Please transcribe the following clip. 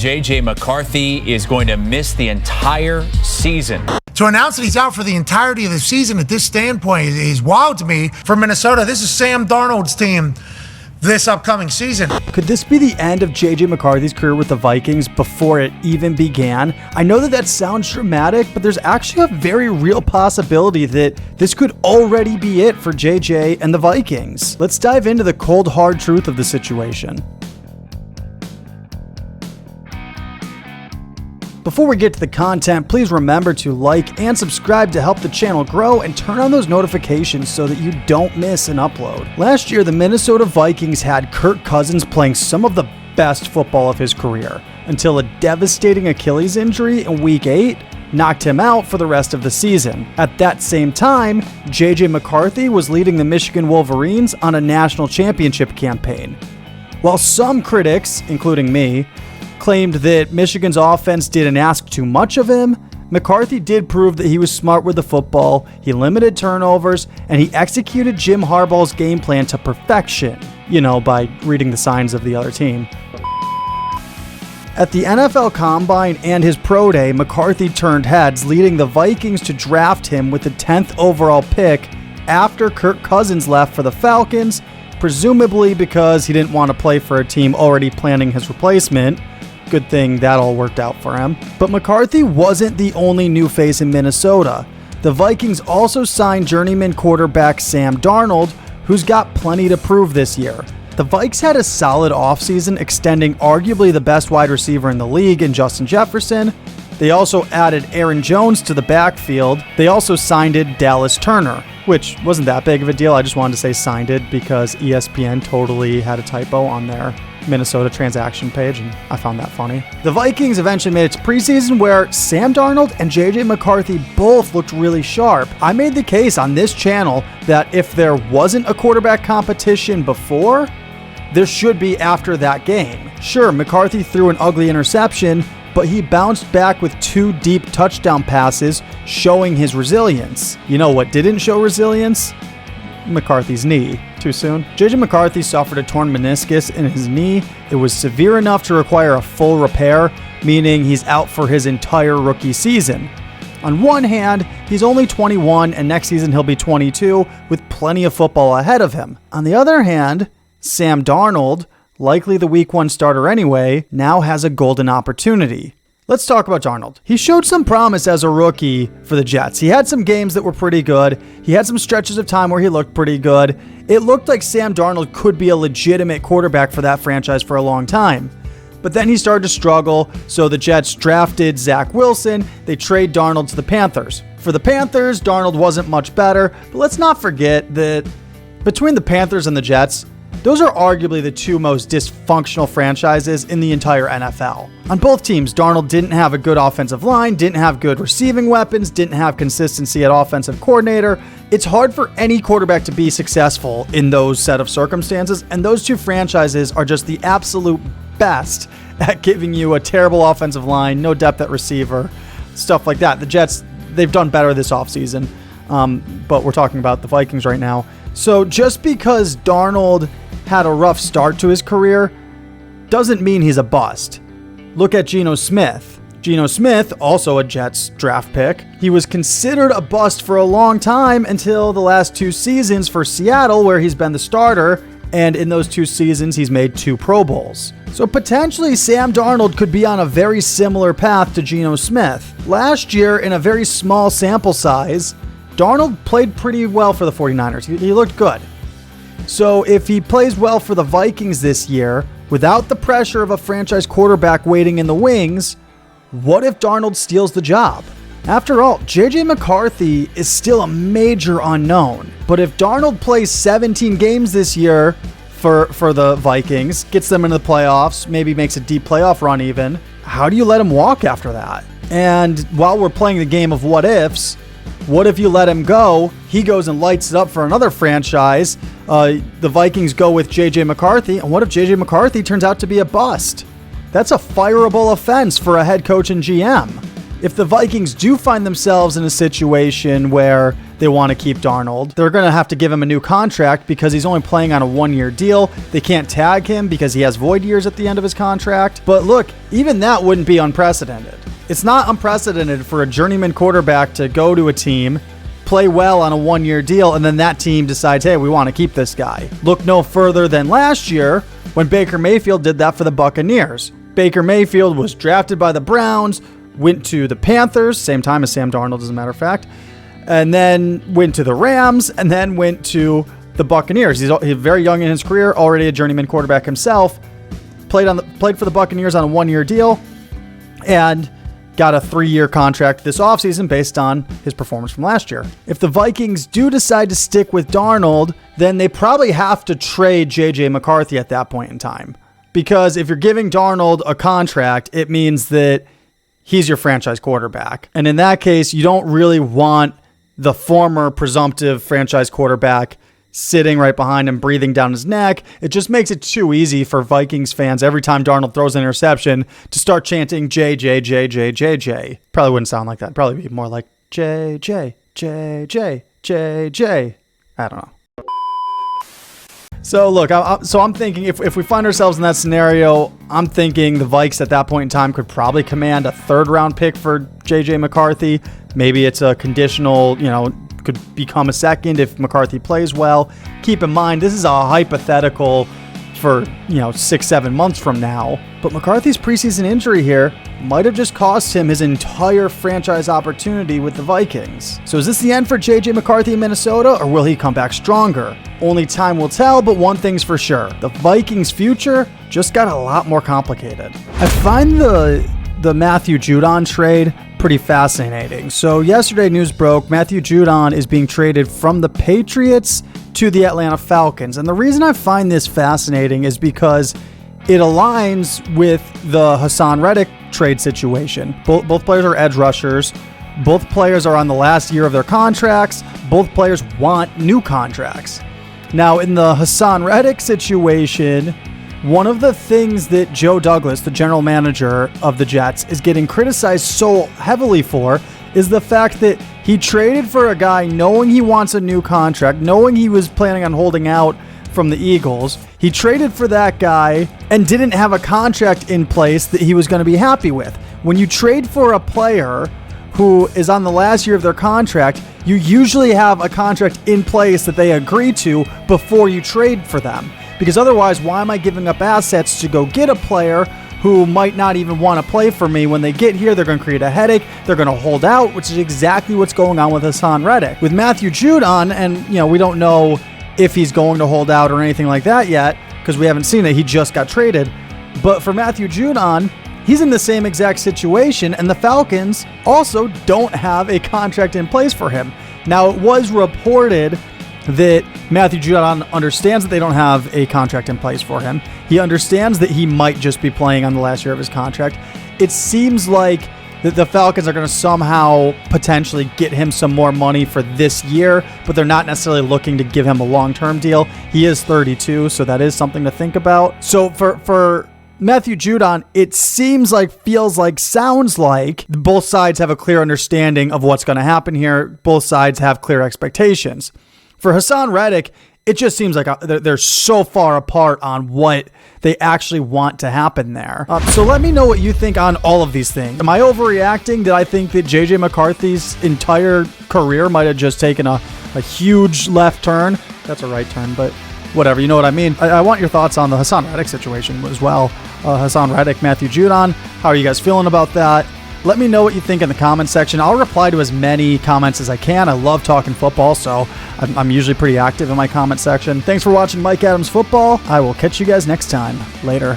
J.J. McCarthy is going to miss the entire season. To announce that he's out for the entirety of the season at this standpoint is wild to me. For Minnesota, this is Sam Darnold's team this upcoming season. Could this be the end of J.J. McCarthy's career with the Vikings before it even began? I know that sounds dramatic, but there's actually a very real possibility that this could already be it for J.J. and the Vikings. Let's dive into the cold, hard truth of the situation. Before we get to the content, please remember to like and subscribe to help the channel grow and turn on those notifications so that you don't miss an upload. Last year, the Minnesota Vikings had Kirk Cousins playing some of the best football of his career until a devastating Achilles injury in Week 8 knocked him out for the rest of the season. At that same time, J.J. McCarthy was leading the Michigan Wolverines on a national championship campaign. While some critics, including me, claimed that Michigan's offense didn't ask too much of him, McCarthy did prove that he was smart with the football, he limited turnovers, and he executed Jim Harbaugh's game plan to perfection, by reading the signs of the other team. At the NFL Combine and his pro day, McCarthy turned heads, leading the Vikings to draft him with the 10th overall pick after Kirk Cousins left for the Falcons, presumably because he didn't want to play for a team already planning his replacement. Good thing that all worked out for him. But McCarthy wasn't the only new face in Minnesota. The Vikings also signed journeyman quarterback Sam Darnold, who's got plenty to prove this year. The Vikes had a solid offseason, extending arguably the best wide receiver in the league in Justin Jefferson. They also added Aaron Jones to the backfield. They also signed Dallas Turner, which wasn't that big of a deal. I just wanted to say signed it because ESPN totally had a typo on their Minnesota transaction page, and I found that funny. The Vikings eventually made it to preseason where Sam Darnold and J.J. McCarthy both looked really sharp. I made the case on this channel that if there wasn't a quarterback competition before, there should be after that game. Sure, McCarthy threw an ugly interception, but he bounced back with 2 deep touchdown passes, showing his resilience. You know what didn't show resilience? McCarthy's knee. Too soon? J.J. McCarthy suffered a torn meniscus in his knee. It was severe enough to require a full repair, meaning he's out for his entire rookie season. On one hand, he's only 21, and next season he'll be 22, with plenty of football ahead of him. On the other hand, Sam Darnold, likely the week 1 starter anyway, now has a golden opportunity. Let's talk about Darnold. He showed some promise as a rookie for the Jets. He had some games that were pretty good. He had some stretches of time where he looked pretty good. It looked like Sam Darnold could be a legitimate quarterback for that franchise for a long time. But then he started to struggle, so the Jets drafted Zach Wilson. They trade Darnold to the Panthers. For the Panthers, Darnold wasn't much better, but let's not forget that between the Panthers and the Jets, those are arguably the 2 most dysfunctional franchises in the entire NFL. On both teams, Darnold didn't have a good offensive line, didn't have good receiving weapons, didn't have consistency at offensive coordinator. It's hard for any quarterback to be successful in those set of circumstances, and those 2 franchises are just the absolute best at giving you a terrible offensive line, no depth at receiver, stuff like that. The Jets, they've done better this offseason, but we're talking about the Vikings right now. So just because Darnold had a rough start to his career doesn't mean he's a bust. Look at Geno Smith. Geno Smith, also a Jets draft pick, he was considered a bust for a long time until the last 2 seasons for Seattle, where he's been the starter, and in those 2 seasons he's made 2 Pro Bowls. So potentially Sam Darnold could be on a very similar path to Geno Smith. Last year, in a very small sample size, Darnold played pretty well for the 49ers. He looked good. So if he plays well for the Vikings this year, without the pressure of a franchise quarterback waiting in the wings, what if Darnold steals the job? After all, J.J. McCarthy is still a major unknown. But if Darnold plays 17 games this year for the Vikings, gets them into the playoffs, maybe makes a deep playoff run even, how do you let him walk after that? And while we're playing the game of what ifs, what if you let him go? He goes and lights it up for another franchise. The Vikings go with J.J. McCarthy. And what if J.J. McCarthy turns out to be a bust? That's a fireable offense for a head coach and GM. If the Vikings do find themselves in a situation where they want to keep Darnold. They're going to have to give him a new contract because he's only playing on a 1-year deal. They can't tag him because he has void years at the end of his contract. But look, even that wouldn't be unprecedented. It's not unprecedented for a journeyman quarterback to go to a team, play well on a 1-year deal, and then that team decides, hey, we want to keep this guy. Look no further than last year when Baker Mayfield did that for the Buccaneers. Baker Mayfield was drafted by the Browns, went to the Panthers, same time as Sam Darnold, as a matter of fact, and then went to the Rams, and then went to the Buccaneers. He's very young in his career, already a journeyman quarterback himself, played for the Buccaneers on a 1-year deal, and got a 3-year contract this offseason based on his performance from last year. If the Vikings do decide to stick with Darnold, then they probably have to trade J.J. McCarthy at that point in time. Because if you're giving Darnold a contract, it means that he's your franchise quarterback. And in that case, you don't really want the former presumptive franchise quarterback sitting right behind him, breathing down his neck. It just makes it too easy for Vikings fans every time Darnold throws an interception to start chanting J, J, J, J, J, J. Probably wouldn't sound like that. Probably be more like J, J, J, J, J, J. I don't know. So look, I'm thinking if we find ourselves in that scenario, I'm thinking the Vikes at that point in time could probably command a 3rd-round pick for J.J. McCarthy. Maybe it's a conditional, could become a 2nd if McCarthy plays well. Keep in mind, this is a hypothetical for, 6-7 months from now. But McCarthy's preseason injury here might have just cost him his entire franchise opportunity with the Vikings. So is this the end for J.J. McCarthy in Minnesota, or will he come back stronger? Only time will tell, but one thing's for sure. The Vikings' future just got a lot more complicated. I find the Matthew Judon trade pretty fascinating. So yesterday news broke, Matthew Judon is being traded from the Patriots to the Atlanta Falcons. And the reason I find this fascinating is because it aligns with the Hassan Reddick trade situation. Both players are edge rushers. Both players are on the last year of their contracts. Both players want new contracts. Now, in the Hassan Reddick situation, one of the things that Joe Douglas, the general manager of the Jets, is getting criticized so heavily for is the fact that he traded for a guy knowing he wants a new contract, knowing he was planning on holding out from the Eagles. He traded for that guy and didn't have a contract in place that he was going to be happy with. When you trade for a player who is on the last year of their contract, you usually have a contract in place that they agree to before you trade for them. Because otherwise, why am I giving up assets to go get a player who might not even want to play for me? When they get here, they're going to create a headache. They're going to hold out, which is exactly what's going on with Hassan Reddick. With Matthew Judon, and we don't know if he's going to hold out or anything like that yet, because we haven't seen it. He just got traded. But for Matthew Judon, he's in the same exact situation, and the Falcons also don't have a contract in place for him. Now, it was reported that Matthew Judon understands that they don't have a contract in place for him. He understands that he might just be playing on the last year of his contract. It seems like the Falcons are going to somehow potentially get him some more money for this year, but they're not necessarily looking to give him a long-term deal. He is 32, so that is something to think about. So for Matthew Judon, it seems like, feels like, sounds like both sides have a clear understanding of what's going to happen here. Both sides have clear expectations. For Hassan Reddick, it just seems like they're so far apart on what they actually want to happen there. So let me know what you think on all of these things. Am I overreacting? Did I think that J.J. McCarthy's entire career might have just taken a huge left turn? That's a right turn, but whatever, you know what I mean. I want your thoughts on the Hassan Reddick situation as well. Hassan Reddick, Matthew Judon, how are you guys feeling about that? Let me know what you think in the comment section. I'll reply to as many comments as I can. I love talking football, so I'm usually pretty active in my comment section. Thanks for watching Mike Adams Football. I will catch you guys next time. Later.